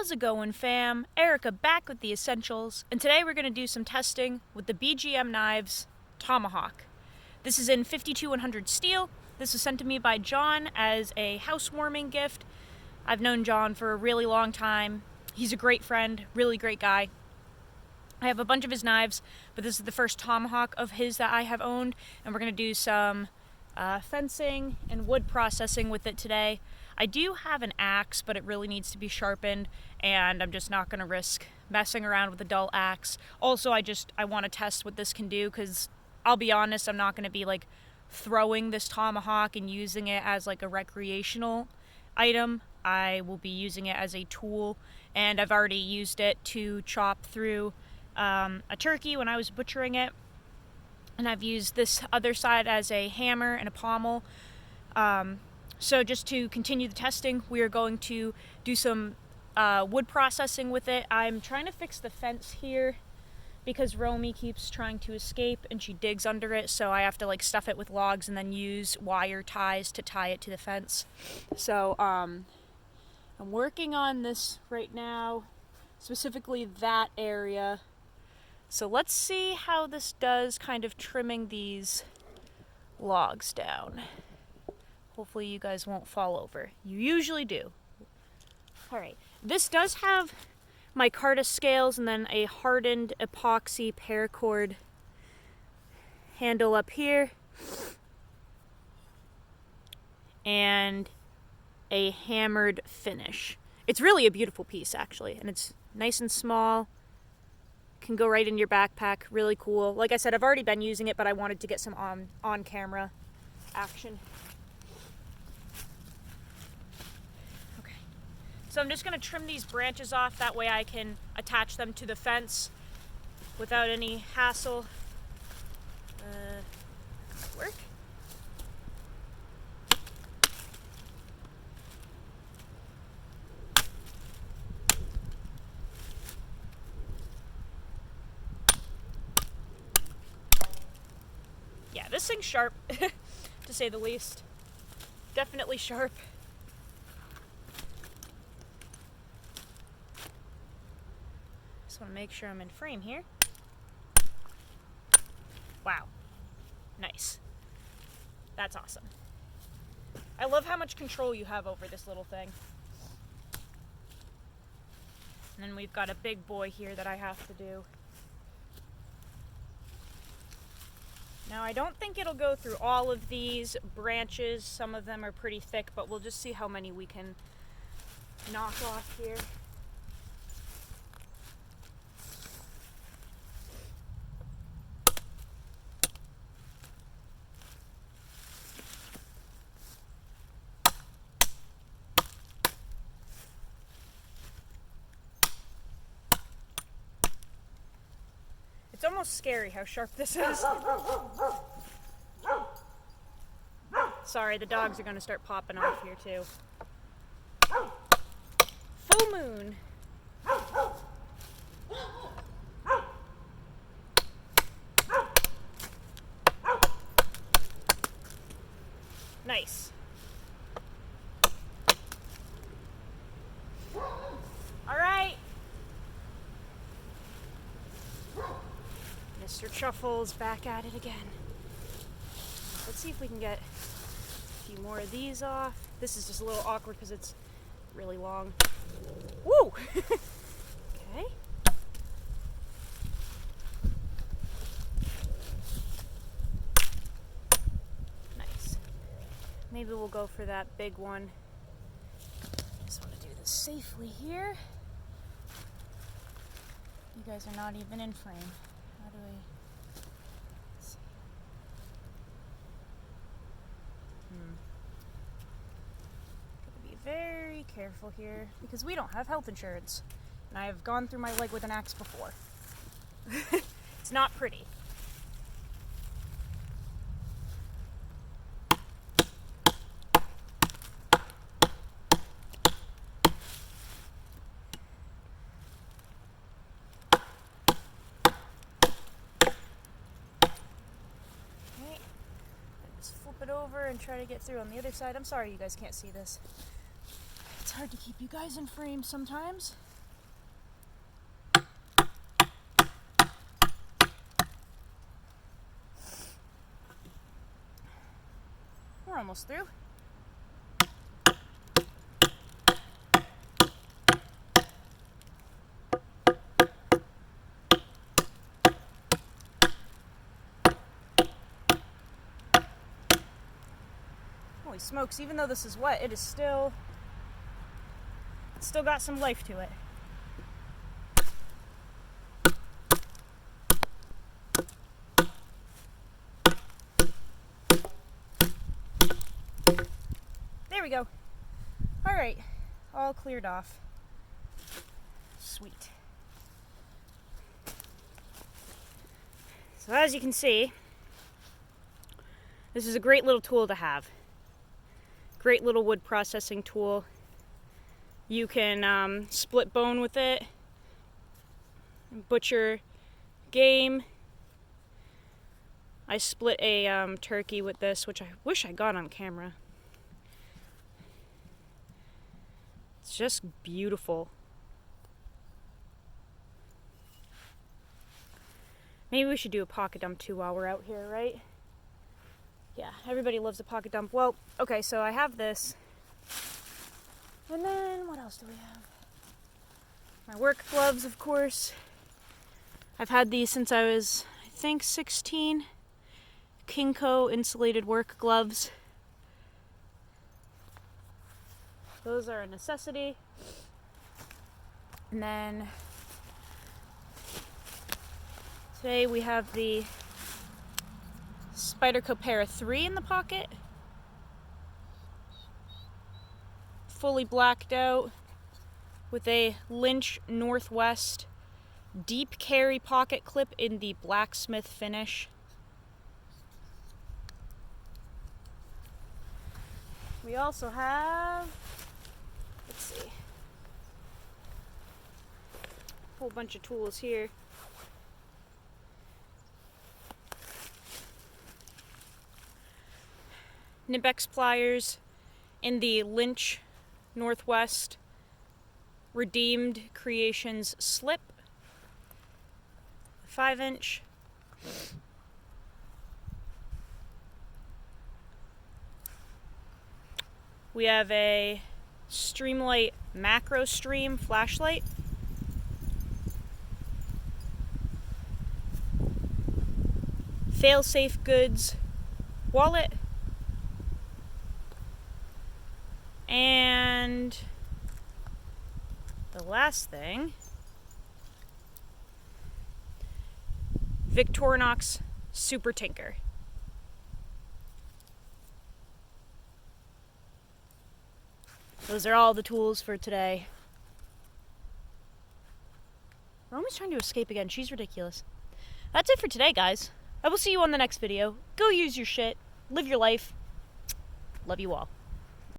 How's it going, fam? Erica back with the essentials, and today we're going to do some testing with the BGM Knives Tomahawk. This is in 52-100 steel. This was sent to me by John as a housewarming gift. I've known John for a really long time. He's a great friend, really great guy. I have a bunch of his knives, but this is the first Tomahawk of his that I have owned, and we're going to do some fencing and wood processing with it today. I do have an axe, but it really needs to be sharpened, and I'm just not going to risk messing around with a dull axe. Also, I want to test what this can do, because I'll be honest, I'm not going to be like throwing this Tomahawk and using it as like a recreational item. I will be using it as a tool, and I've already used it to chop through a turkey when I was butchering it, and I've used this other side as a hammer and a pommel. So just to continue the testing, we are going to do some wood processing with it. I'm trying to fix the fence here because Romy keeps trying to escape and she digs under it, so I have to like stuff it with logs and then use wire ties to tie it to the fence. So I'm working on this right now, specifically that area. So let's see how this does, kind of trimming these logs down. Hopefully you guys won't fall over. You usually do. Alright, this does have micarta scales and then a hardened epoxy paracord handle up here. And a hammered finish. It's really a beautiful piece, actually, and it's nice and small. Can go right in your backpack. Really cool. Like I said, I've already been using it, but I wanted to get some on-camera action. Okay. So I'm just going to trim these branches off. That way I can attach them to the fence without any hassle. Work. Yeah, this thing's sharp, to say the least. Definitely sharp. Just want to make sure I'm in frame here. Wow. Nice. That's awesome. I love how much control you have over this little thing. And then we've got a big boy here that I have to do. Now, I don't think it'll go through all of these branches. Some of them are pretty thick, but we'll just see how many we can knock off here. It's almost scary how sharp this is. Sorry, the dogs are going to start popping off here too. Full moon. Nice. All right. Mr. Truffle's back at it again. Let's see if we can get a few more of these off. This is just a little awkward because it's really long. Woo! Okay. Nice. Maybe we'll go for that big one. Just want to do this safely here. You guys are not even in frame. How do I see? Gotta be very careful here because we don't have health insurance. And I have gone through my leg with an axe before. It's not pretty. Flip it over and try to get through on the other side. I'm sorry you guys can't see this. It's hard to keep you guys in frame sometimes. almost through. Holy smokes, even though this is wet, it's still got some life to it. There we go. All right, all cleared off. Sweet. So as you can see, this is a great little tool to have. Great little wood processing tool. You can split bone with it, butcher game. I split a turkey with this, which I wish I got on camera. It's just beautiful. Maybe we should do a pocket dump too while we're out here, right? Yeah, everybody loves a pocket dump. Well, okay, so I have this. And then, what else do we have? My work gloves, of course. I've had these since I was, I think, 16. Kinko insulated work gloves. Those are a necessity. And then today we have the Spyderco Para 3 in the pocket. Fully blacked out with a Lynch Northwest deep carry pocket clip in the blacksmith finish. We also have, let's see, a whole bunch of tools here. Nibex pliers in the Lynch Northwest Redeemed Creations slip, 5-inch. We have a Streamlight Macro Stream flashlight. Failsafe Goods wallet. And the last thing, Victorinox Super Tinker. Those are all the tools for today. Roman's trying to escape again. She's ridiculous. That's it for today, guys. I will see you on the next video. Go use your shit. Live your life. Love you all.